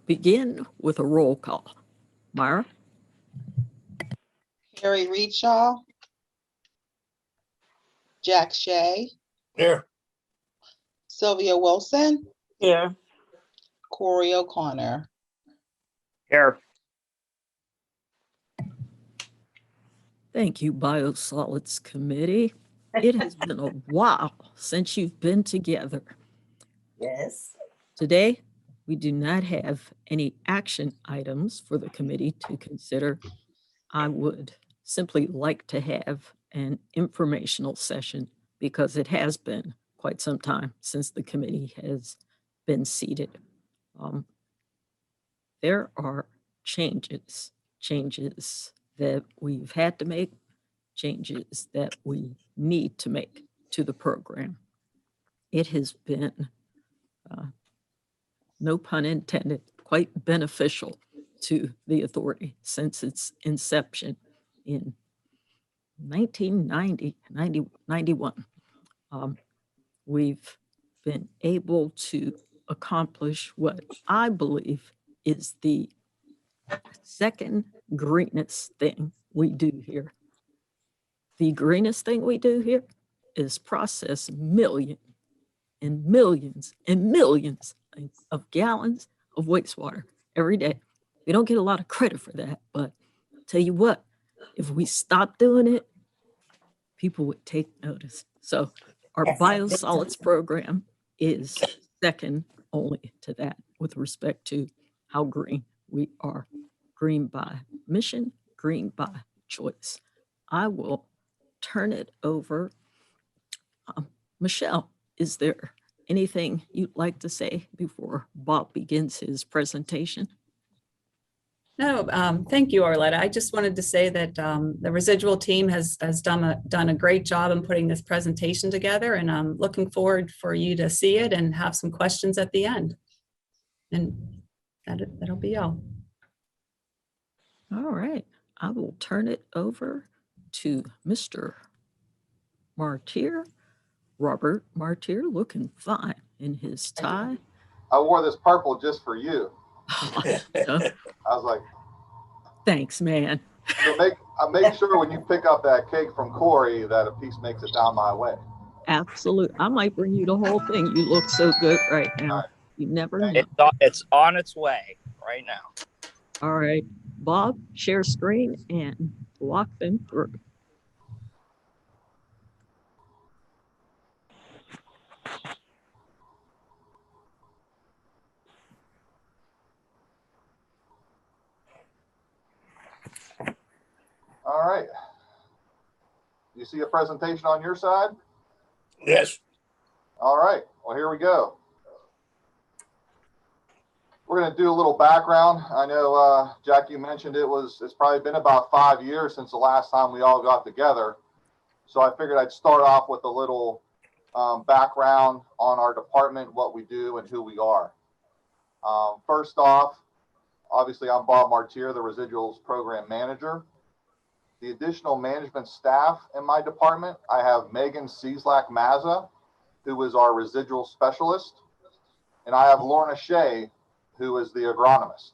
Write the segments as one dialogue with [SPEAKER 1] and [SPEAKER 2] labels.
[SPEAKER 1] begin with a roll call. Myra?
[SPEAKER 2] Harry Reedshaw. Jack Shea.
[SPEAKER 3] Here.
[SPEAKER 2] Sylvia Wilson.
[SPEAKER 4] Here.
[SPEAKER 2] Corey O'Connor.
[SPEAKER 3] Here.
[SPEAKER 1] Thank you, Biosolids Committee. It has been a while since you've been together.
[SPEAKER 4] Yes.
[SPEAKER 1] Today, we do not have any action items for the committee to consider. I would simply like to have an informational session because it has been quite some time since the committee has been seated. There are changes that we've had to make, changes that we need to make to the program. It has been, no pun intended, quite beneficial to the authority since its inception in 1991. We've been able to accomplish what I believe is the second greenest thing we do here. The greenest thing we do here is process millions and millions and millions of gallons of wastewater every day. We don't get a lot of credit for that, but I'll tell you what, if we stop doing it, people would take notice. So our biosolids program is second only to that with respect to how green we are. Green by mission, green by choice. I will turn it over. Michelle, is there anything you'd like to say before Bob begins his presentation?
[SPEAKER 5] No, thank you, Arletta. I just wanted to say that the residual team has done a great job in putting this presentation together, and I'm looking forward for you to see it and have some questions at the end. And that'll be all.
[SPEAKER 1] All right, I will turn it over to Mr. Martyr. Robert Martyr, looking fine in his tie.
[SPEAKER 6] I wore this purple just for you.
[SPEAKER 1] I
[SPEAKER 6] was like,
[SPEAKER 1] thanks, man.
[SPEAKER 6] So make sure when you pick up that cake from Corey that a piece makes it down my way.
[SPEAKER 1] Absolutely. I might bring you the whole thing. You look so good right now. Right. You never know.
[SPEAKER 3] It's on its way right now.
[SPEAKER 1] All right. Bob, share screen and walk them through.
[SPEAKER 6] All right. You see a presentation on your side?
[SPEAKER 3] Yes.
[SPEAKER 6] All right. Well, here we go. We're going to do a little background. I know, Jackie mentioned it's probably been about 5 years since the last time we all got together. So I figured I'd start off with a little background on our department, what we do, and who we are. First off, obviously, I'm Bob Martyr, the Residuals Program Manager. The additional management staff in my department, I have Megan Cieslak-Mazza, who is our residual specialist, and I have Lorna Shea, who is the agronomist.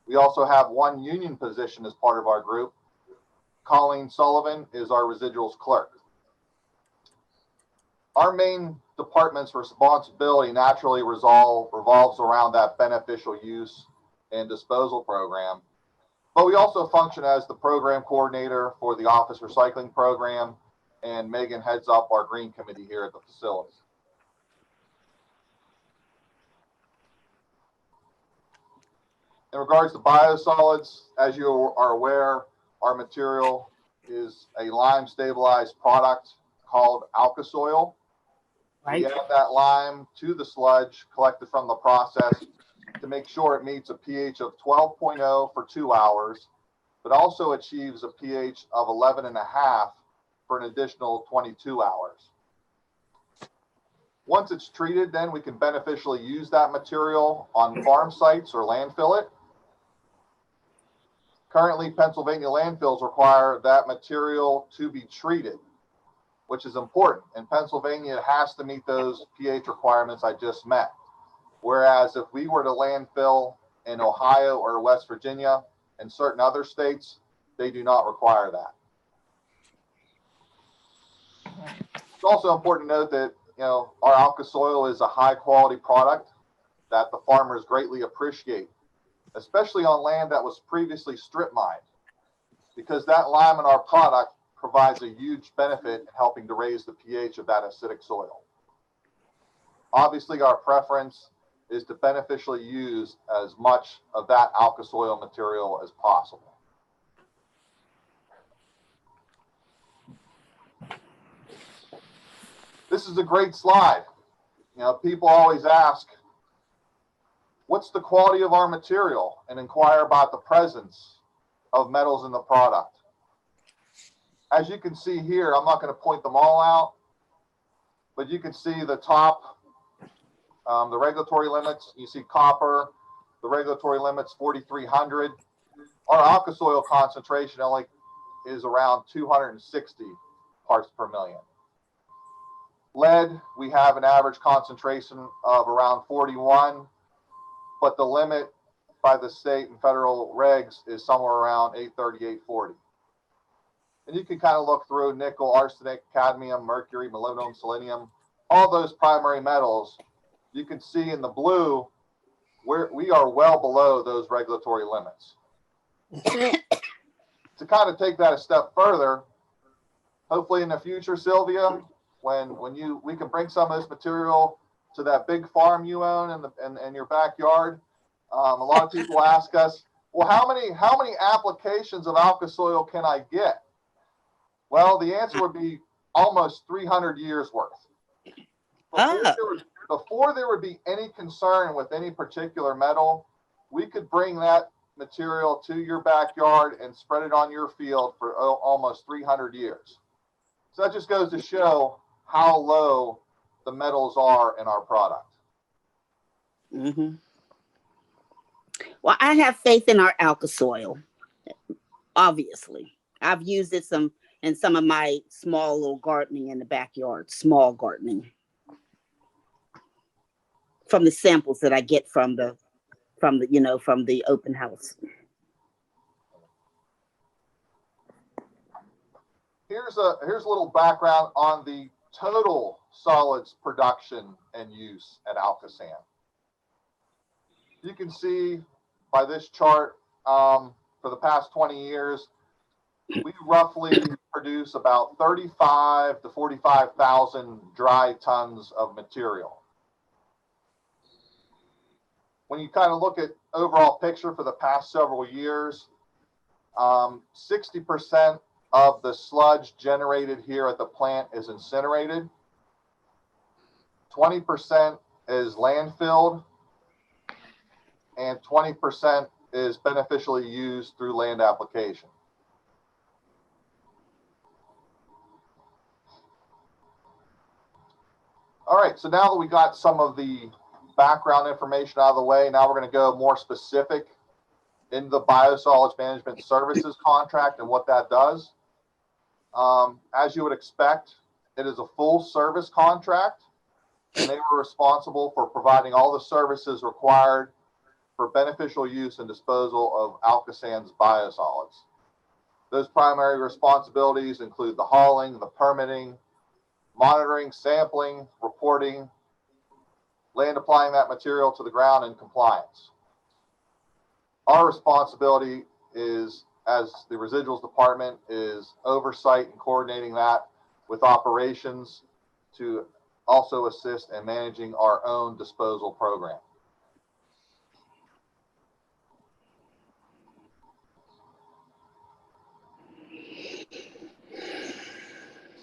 [SPEAKER 6] We also have one union position as part of our group. Colleen Sullivan is our residuals clerk. Our main department's responsibility naturally revolves around that beneficial use and disposal program. But we also function as the program coordinator for the office recycling program, and Megan heads up our green committee here at the facility. In regards to biosolids, as you are aware, our material is a lime stabilized product called ALCOSoil.
[SPEAKER 4] Right.
[SPEAKER 6] We add that lime to the sludge collected from the process to make sure it meets a pH of 12.0 for 2 hours, but also achieves a pH of 11.5 for an additional 22 hours. Once it's treated, then we can beneficially use that material on farm sites or landfill it. Currently, Pennsylvania landfills require that material to be treated, which is important. In Pennsylvania, it has to meet those pH requirements I just met. Whereas if we were to landfill in Ohio or West Virginia and certain other states, they do not require that. It's also important to note that, our ALCOSoil is a high quality product that the farmers greatly appreciate, especially on land that was previously strip mined, because that lime in our product provides a huge benefit in helping to raise the pH of that acidic soil. Obviously, our preference is to beneficially use as much of that ALCOSoil material as possible. This is a great slide. People always ask, what's the quality of our material, and inquire about the presence of metals in the product. As you can see here, I'm not going to point them all out, but you can see the top, the regulatory limits. You see copper, the regulatory limit's 4,300. Our ALCOSoil concentration only is around 260 parts per million. Lead, we have an average concentration of around 41, but the limit by the state and federal regs is somewhere around 830, 840. And you can kind of look through nickel, arsenic, cadmium, mercury, molybdenum, selenium, all those primary metals. You can see in the blue where we are well below those regulatory limits. To kind of take that a step further, hopefully in the future, Sylvia, when we can bring some of this material to that big farm you own in your backyard. A lot of people ask us, well, how many applications of ALCOSoil can I get? Well, the answer would be almost 300 years worth. Before there would be any concern with any particular metal, we could bring that material to your backyard and spread it on your field for almost 300 years. So that just goes to show how low the metals are in our product.
[SPEAKER 7] Mm-hmm. Well, I have faith in our ALCOSoil. Obviously, I've used it in some of my small little gardening in the backyard, small gardening, from the samples that I get from the open house.
[SPEAKER 6] Here's a little background on the total solids production and use at ALCOSAN. You can see by this chart, for the past 20 years, we roughly produce about 35 to 45,000 dry tons of material. When you kind of look at overall picture for the past several years, 60% of the sludge generated here at the plant is incinerated. 20% is landfilled, and 20% is beneficially used through land application. All right, so now that we got some of the background information out of the way, now we're going to go more specific in the Biosolids Management Services contract and what that does. As you would expect, it is a full service contract, and they were responsible for providing all the services required for beneficial use and disposal of ALCOSAN's biosolids. Those primary responsibilities include the hauling, the permitting, monitoring, sampling, reporting, land applying that material to the ground, and compliance. Our responsibility is, as the Residuals Department, is oversight and coordinating that with operations to also assist in managing our own disposal program.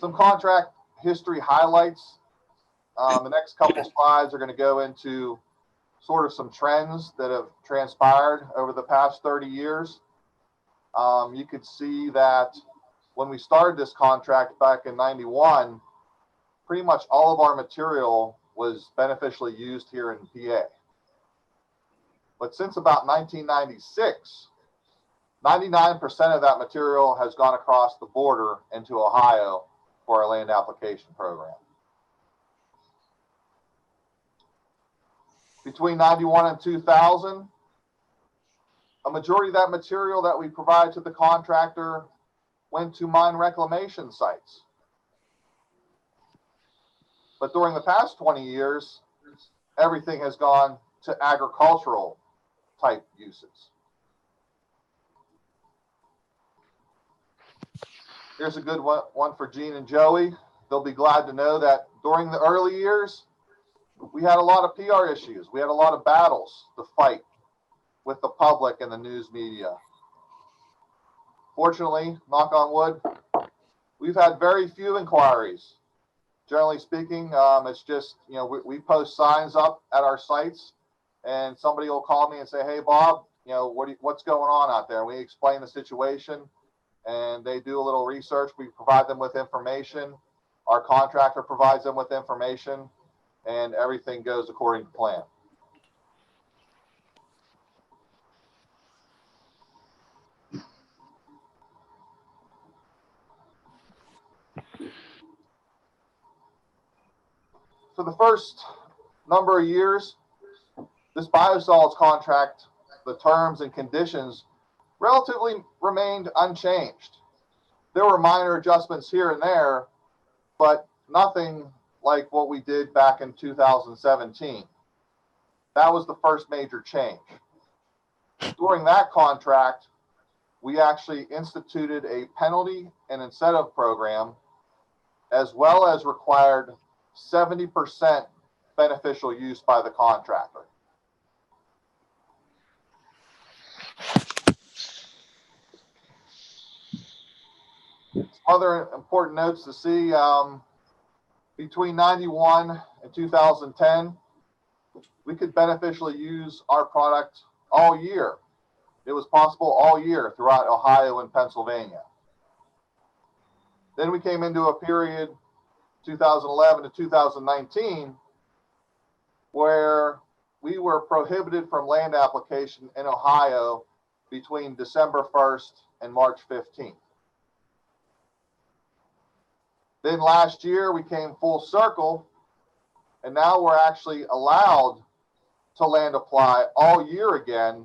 [SPEAKER 6] Some contract history highlights. The next couple slides are going to go into sort of some trends that have transpired over the past 30 years. You could see that when we started this contract back in '91, pretty much all of our material was beneficially used here in PA. But since about 1996, 99% of that material has gone across the border into Ohio for our land application program. Between 91 and 2000, a majority of that material that we provide to the contractor went to mine reclamation sites. But during the past 20 years, everything has gone to agricultural type uses. Here's a good one for Gene and Joey. They'll be glad to know that during the early years, we had a lot of PR issues. We had a lot of battles to fight with the public and the news media. Fortunately, knock on wood, we've had very few inquiries. Generally speaking, it's just, we post signs up at our sites and somebody will call me and say, hey, Bob, what's going on out there? And we explain the situation and they do a little research. We provide them with information. Our contractor provides them with information and everything goes according to plan. For the first number of years, this Biosolids contract, the terms and conditions relatively remained unchanged. There were minor adjustments here and there, but nothing like what we did back in 2017. That was the first major change. During that contract, we actually instituted a penalty and incentive program, as well as required 70% beneficial use by the contractor. Other important notes to see, between 91 and 2010, we could beneficially use our product all year. It was possible all year throughout Ohio and Pennsylvania. Then we came into a period 2011 to 2019, where we were prohibited from land application in Ohio between December 1st and March 15th. Then last year we came full circle, and now we're actually allowed to land apply all year again,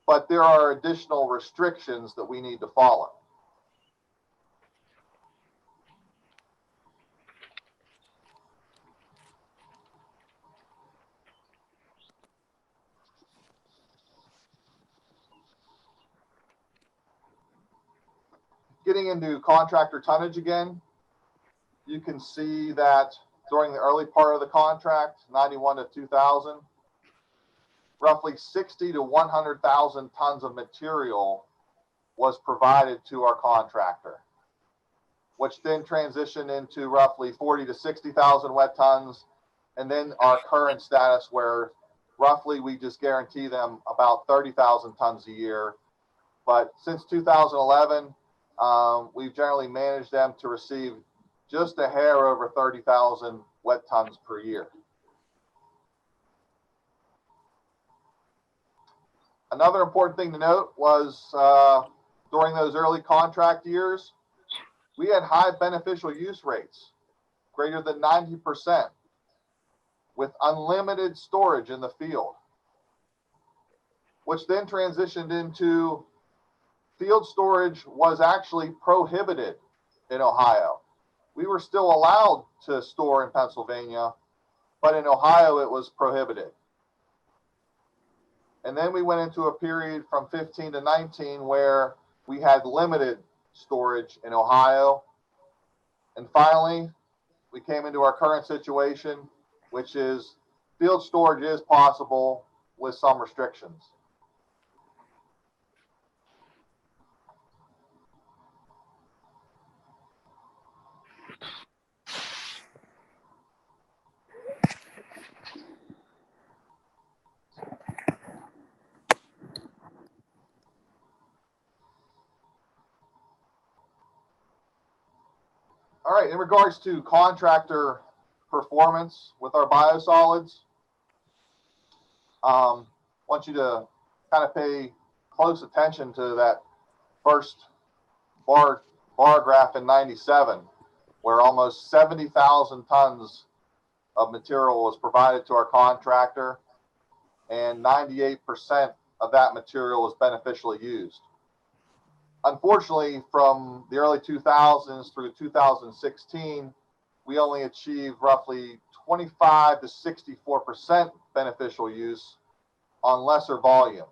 [SPEAKER 6] but there are additional restrictions that we need to follow. Getting into contractor tonnage again, you can see that during the early part of the contract, 91 to 2000, roughly 60 to 100,000 tons of material was provided to our contractor, which then transitioned into roughly 40 to 60,000 wet tons, and then our current status where roughly we just guarantee them about 30,000 tons a year. But since 2011, we've generally managed them to receive just a hair over 30,000 wet tons per year. Another important thing to note was during those early contract years, we had high beneficial use rates, greater than 90%, with unlimited storage in the field, which then transitioned into field storage was actually prohibited in Ohio. We were still allowed to store in Pennsylvania, but in Ohio it was prohibited. And then we went into a period from 15 to 19 where we had limited storage in Ohio. And finally, we came into our current situation, which is field storage is possible with some restrictions. All right, in regards to contractor performance with our biosolids, want you to kind of pay close attention to that first bar graph in 97, where almost 70,000 tons of material was provided to our contractor. and 98% of that material was beneficially used. Unfortunately, from the early 2000s through 2016, we only achieved roughly 25 to 64% beneficial use on lesser volumes.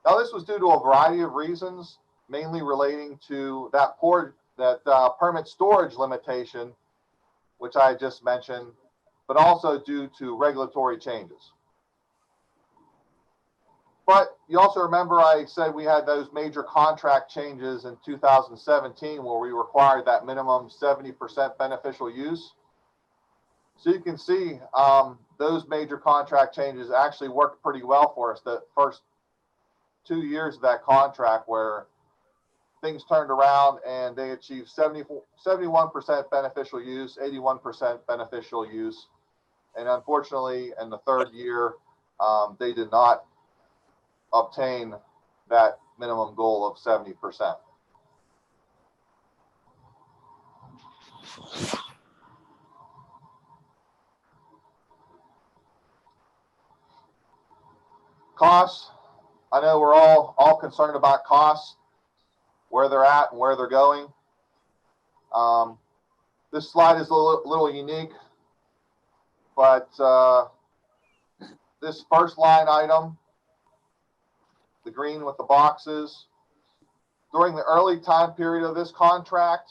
[SPEAKER 6] Now, this was due to a variety of reasons, mainly relating to that permit storage limitation, which I just mentioned, but also due to regulatory changes. But you also remember I said we had those major contract changes in 2017 where we required that minimum 70% beneficial use. So you can see those major contract changes actually worked pretty well for us the first 2 years of that contract, where things turned around and they achieved 71% beneficial use, 81% beneficial use. And unfortunately, in the third year, they did not obtain that minimum goal of 70%. Costs. I know we're all concerned about costs, where they're at and where they're going. This slide is a little unique, but this first line item, the green with the boxes, during the early time period of this contract,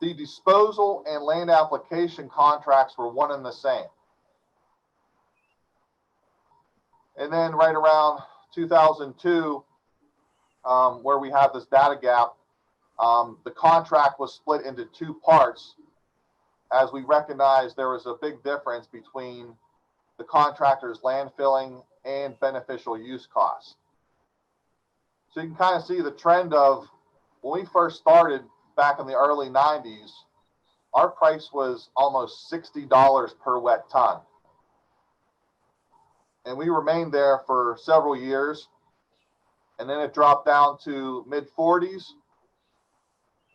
[SPEAKER 6] the disposal and land application contracts were one and the same. And then right around 2002, where we have this data gap, the contract was split into two parts, as we recognized there was a big difference between the contractor's landfilling and beneficial use costs. So you can kind of see the trend of when we first started back in the early 90s, our price was almost $60 per wet ton. And we remained there for several years. And then it dropped down to mid 40s.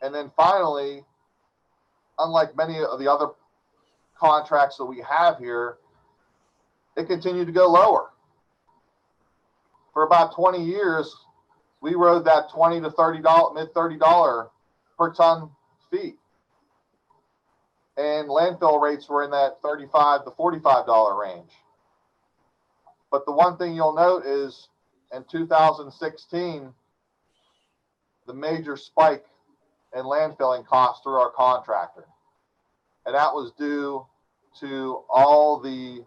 [SPEAKER 6] And then finally, unlike many of the other contracts that we have here, it continued to go lower. For about 20 years, we rode that $20 to $30, mid $30 per ton fee. And landfill rates were in that $35 to $45 range. But the one thing you'll note is in 2016, the major spike in landfilling costs through our contractor. And that was due to all the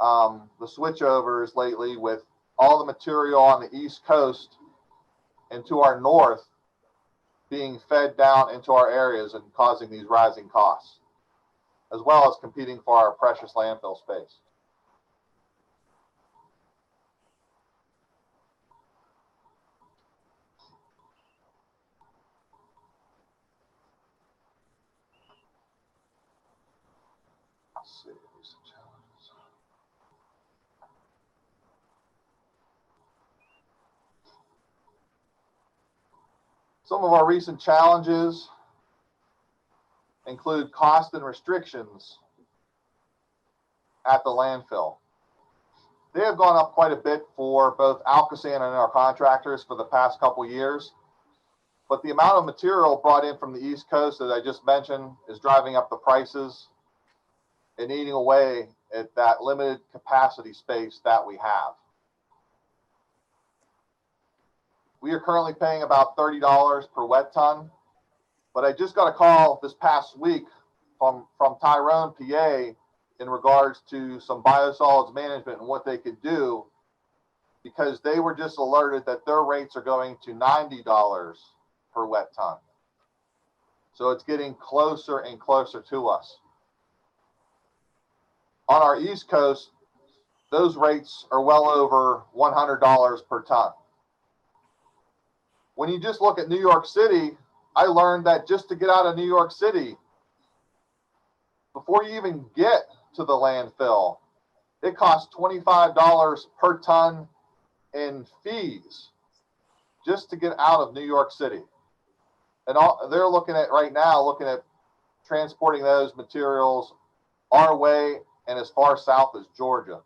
[SPEAKER 6] switchovers lately, with all the material on the East Coast and to our north being fed down into our areas and causing these rising costs, as well as competing for our precious landfill space. Let's see. Some of our recent challenges include cost and restrictions at the landfill. They have gone up quite a bit for both ALCOSAN and our contractors for the past couple years, but the amount of material brought in from the East Coast that I just mentioned is driving up the prices and eating away at that limited capacity space that we have. We are currently paying about $30 per wet ton, but I just got a call this past week from Tyrone, PA, in regards to some biosolids management and what they could do, because they were just alerted that their rates are going to $90 per wet ton. So it's getting closer and closer to us. On our East Coast, those rates are well over $100 per ton. When you just look at New York City, I learned that just to get out of New York City, before you even get to the landfill, it costs $25 per ton in fees just to get out of New York City. And they're looking at right now, looking at transporting those materials our way and as far south as Georgia.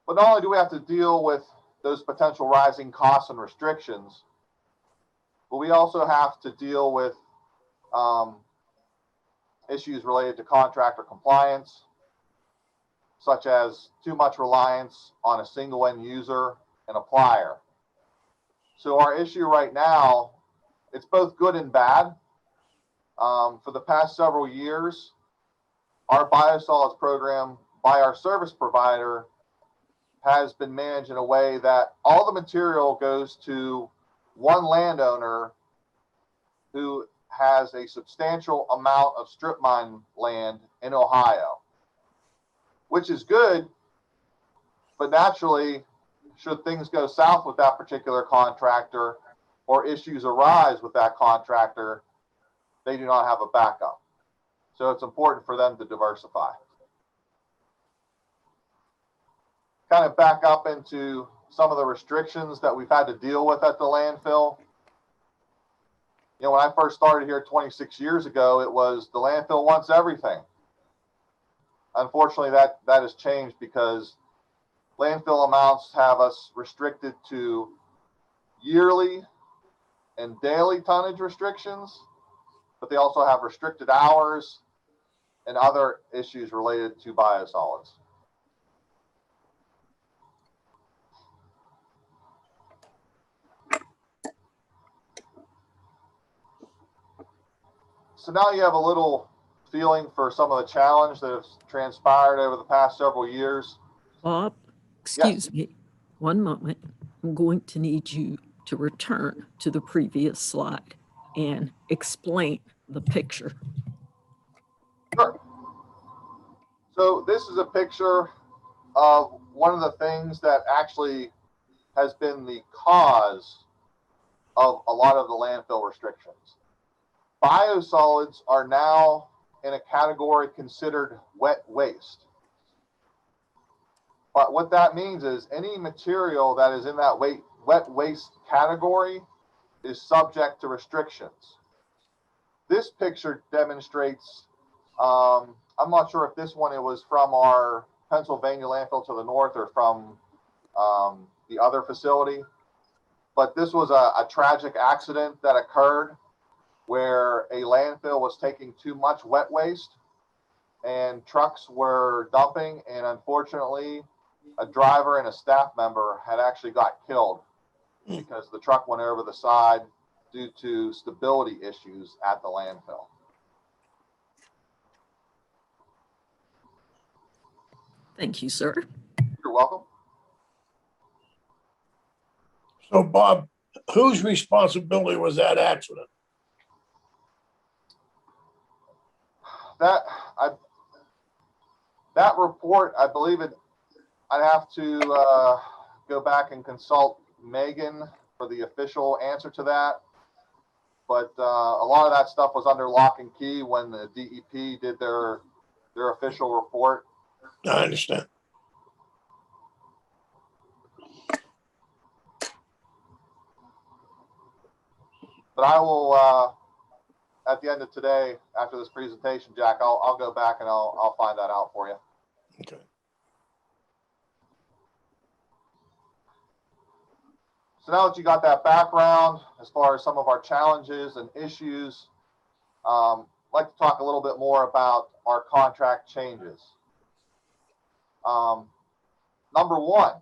[SPEAKER 6] But not only do we have to deal with those potential rising costs and restrictions, but we also have to deal with issues related to contractor compliance, such as too much reliance on a single end user and applier. So our issue right now, it's both good and bad. For the past several years, our biosolids program by our service provider has been managed in a way that all the material goes to one landowner who has a substantial amount of strip mine land in Ohio, which is good, but naturally, should things go south with that particular contractor or issues arise with that contractor, they do not have a backup. So it's important for them to diversify. Kind of back up into some of the restrictions that we've had to deal with at the landfill. You know, when I first started here 26 years ago, it was the landfill wants everything. Unfortunately, that has changed because landfill amounts have us restricted to yearly and daily tonnage restrictions, but they also have restricted hours and other issues related to biosolids. So now you have a little feeling for some of the challenge that has transpired over the past several years.
[SPEAKER 1] Bob, excuse me, one moment. I'm going to need you to return to the previous slide and explain the picture.
[SPEAKER 6] Sure. So this is a picture of one of the things that actually has been the cause of a lot of the landfill restrictions. Biosolids are now in a category considered wet waste. But what that means is any material that is in that wet waste category is subject to restrictions. This picture demonstrates, I'm not sure if this one, it was from our Pennsylvania landfill to the north or from the other facility, but this was a tragic accident that occurred where a landfill was taking too much wet waste and trucks were dumping, and unfortunately a driver and a staff member had actually got killed because the truck went over the side due to stability issues at the landfill.
[SPEAKER 1] Thank you, sir.
[SPEAKER 6] You're welcome.
[SPEAKER 3] So Bob, whose responsibility was that accident?
[SPEAKER 6] That report, I believe I'd have to go back and consult Megan for the official answer to that. But a lot of that stuff was under lock and key when the DEP did their official report.
[SPEAKER 3] I understand.
[SPEAKER 6] But I will, at the end of today, after this presentation, Jack, I'll go back and I'll find that out for you.
[SPEAKER 3] Okay.
[SPEAKER 6] So now that you got that background, as far as some of our challenges and issues, I'd like to talk a little bit more about our contract changes. Number one,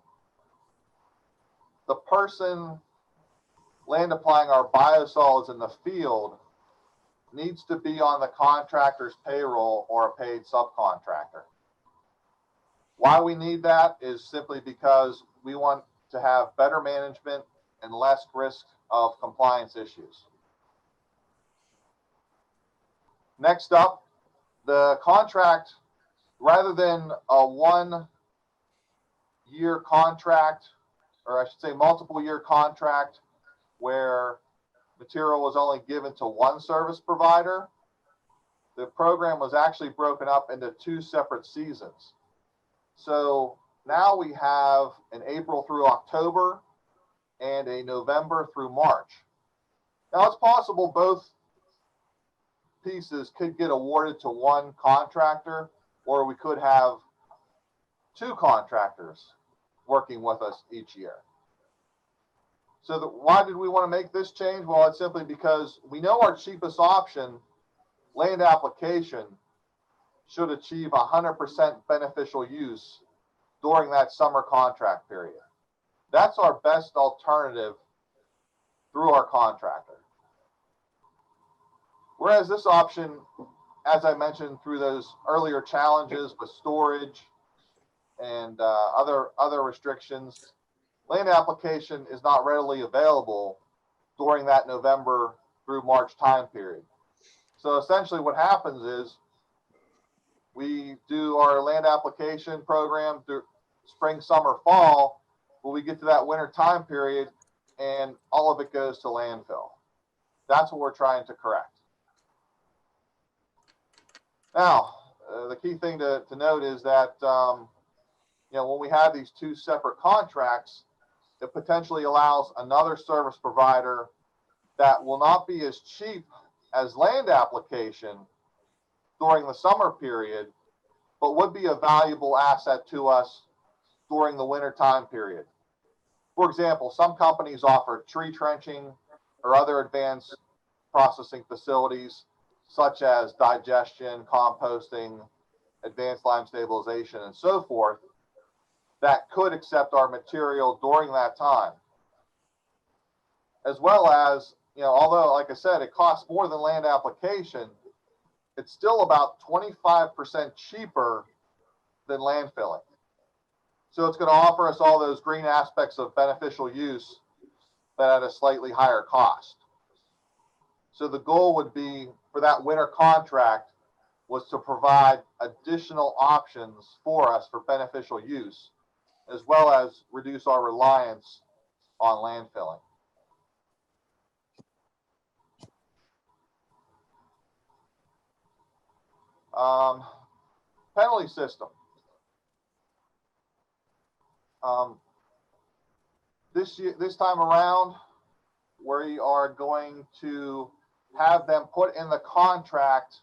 [SPEAKER 6] the person land applying our biosolids in the field needs to be on the contractor's payroll or a paid subcontractor. Why we need that is simply because we want to have better management and less risk of compliance issues. Next up, the contract, rather than a 1-year contract, or I should say multiple year contract, where material was only given to one service provider, the program was actually broken up into 2 separate seasons. So now we have an April through October and a November through March. Now it's possible both pieces could get awarded to one contractor, or we could have 2 contractors working with us each year. So why did we want to make this change? Well, it's simply because we know our cheapest option, land application, should achieve 100% beneficial use during that summer contract period. That's our best alternative through our contractor. Whereas this option, as I mentioned, through those earlier challenges with storage and other restrictions, land application is not readily available during that November through March time period. So essentially what happens is we do our land application program through spring, summer, fall, but we get to that winter time period and all of it goes to landfill. That's what we're trying to correct. Now, the key thing to note is that, when we have these two separate contracts, it potentially allows another service provider that will not be as cheap as land application during the summer period, but would be a valuable asset to us during the winter time period. For example, some companies offer tree trenching or other advanced processing facilities, such as digestion, composting, advanced lime stabilization, and so forth, that could accept our material during that time. As well as, although, like I said, it costs more than land application, it's still about 25% cheaper than landfilling. So it's going to offer us all those green aspects of beneficial use, but at a slightly higher cost. So the goal would be for that winter contract was to provide additional options for us for beneficial use, as well as reduce our reliance on landfilling. Penalty system. This time around, we are going to have them put in the contract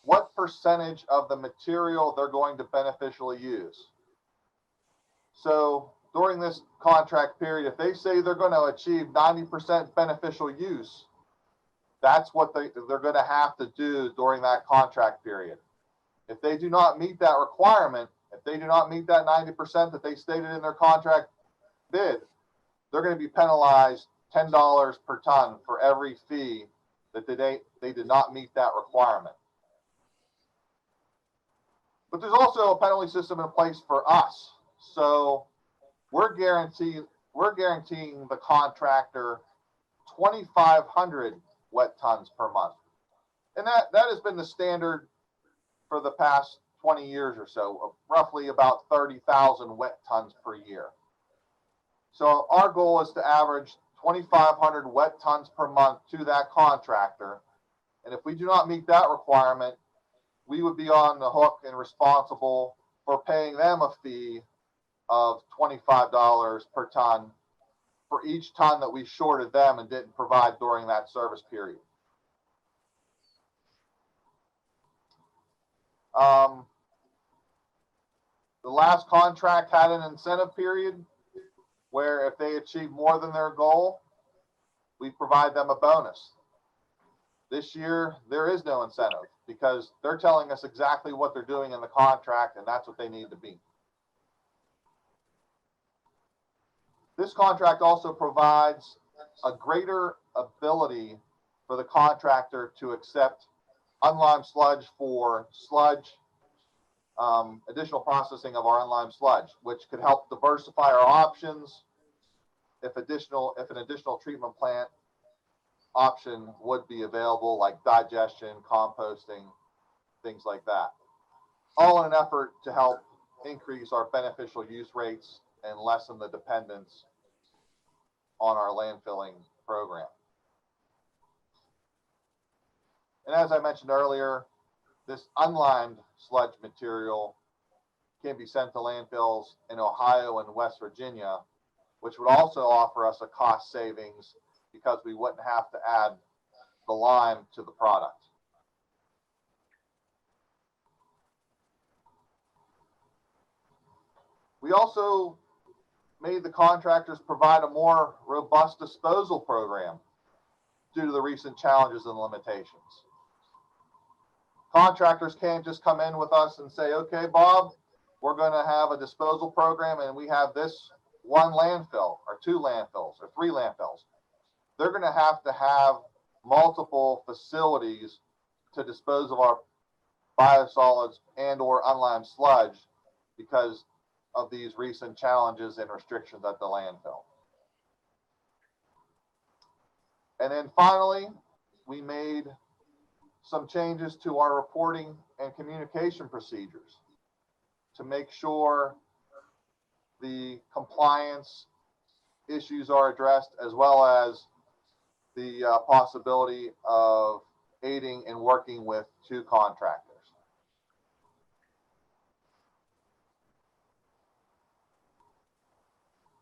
[SPEAKER 6] what percentage of the material they're going to beneficially use. So during this contract period, if they say they're going to achieve 90% beneficial use, that's what they're going to have to do during that contract period. If they do not meet that requirement, if they do not meet that 90% that they stated in their contract bid, they're going to be penalized $10 per ton for every fee that they did not meet that requirement. But there's also a penalty system in place for us. So we're guaranteeing the contractor 2,500 wet tons per month. And that has been the standard for the past 20 years or so, roughly about 30,000 wet tons per year. So our goal is to average 2,500 wet tons per month to that contractor. And if we do not meet that requirement, we would be on the hook and responsible for paying them a fee of $25 per ton for each ton that we shorted them and didn't provide during that service period. The last contract had an incentive period where if they achieve more than their goal, we provide them a bonus. This year, there is no incentive because they're telling us exactly what they're doing in the contract, and that's what they need to be. This contract also provides a greater ability for the contractor to accept unlimed sludge for sludge, additional processing of our unlimed sludge, which could help diversify our options if an additional treatment plant option would be available, like digestion, composting, things like that. All in an effort to help increase our beneficial use rates and lessen the dependence on our landfilling program. And as I mentioned earlier, this unlimed sludge material can be sent to landfills in Ohio and West Virginia, which would also offer us a cost savings because we wouldn't have to add the lime to the product. We also made the contractors provide a more robust disposal program due to the recent challenges and limitations. Contractors can't just come in with us and say, okay, Bob, we're going to have a disposal program and we have this one landfill or two landfills or three landfills. They're going to have multiple facilities to dispose of our biosolids and or unlined sludge because of these recent challenges and restrictions at the landfill. And then finally, we made some changes to our reporting and communication procedures to make sure the compliance issues are addressed, as well as the possibility of aiding and working with two contractors.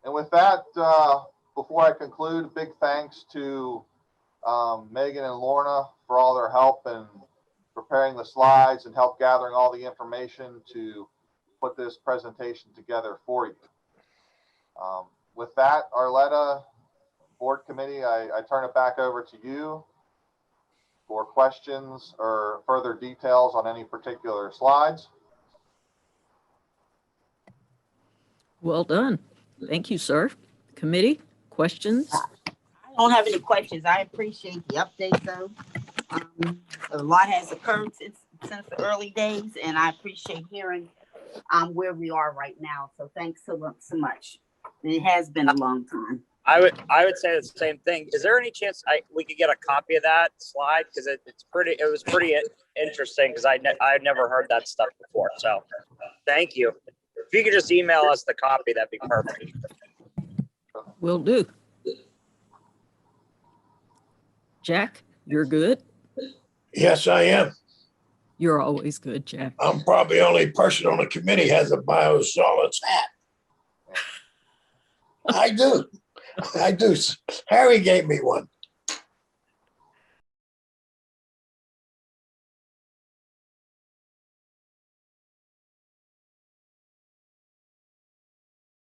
[SPEAKER 6] And with that, before I conclude, big thanks to Megan and Lorna for all their help in preparing the slides and help gathering all the information to put this presentation together for you. With that, Arletta, board committee, I turn it back over to you for questions or further details on any particular slides.
[SPEAKER 1] Well done. Thank you, sir. Committee, questions?
[SPEAKER 7] I don't have any questions. I appreciate the update though. A lot has occurred since the early days, and I appreciate hearing where we are right now. So thanks so much. It has been a long time.
[SPEAKER 8] I would say the same thing. Is there any chance we could get a copy of that slide? Because it was pretty interesting, because I'd never heard that stuff before. So thank you. If you could just email us the copy, that'd be perfect.
[SPEAKER 1] Will do. Jack, you're good?
[SPEAKER 3] Yes, I am.
[SPEAKER 1] You're always good, Jack.
[SPEAKER 3] I'm probably the only person on the committee has a biosolids hat. I do. Harry gave me one.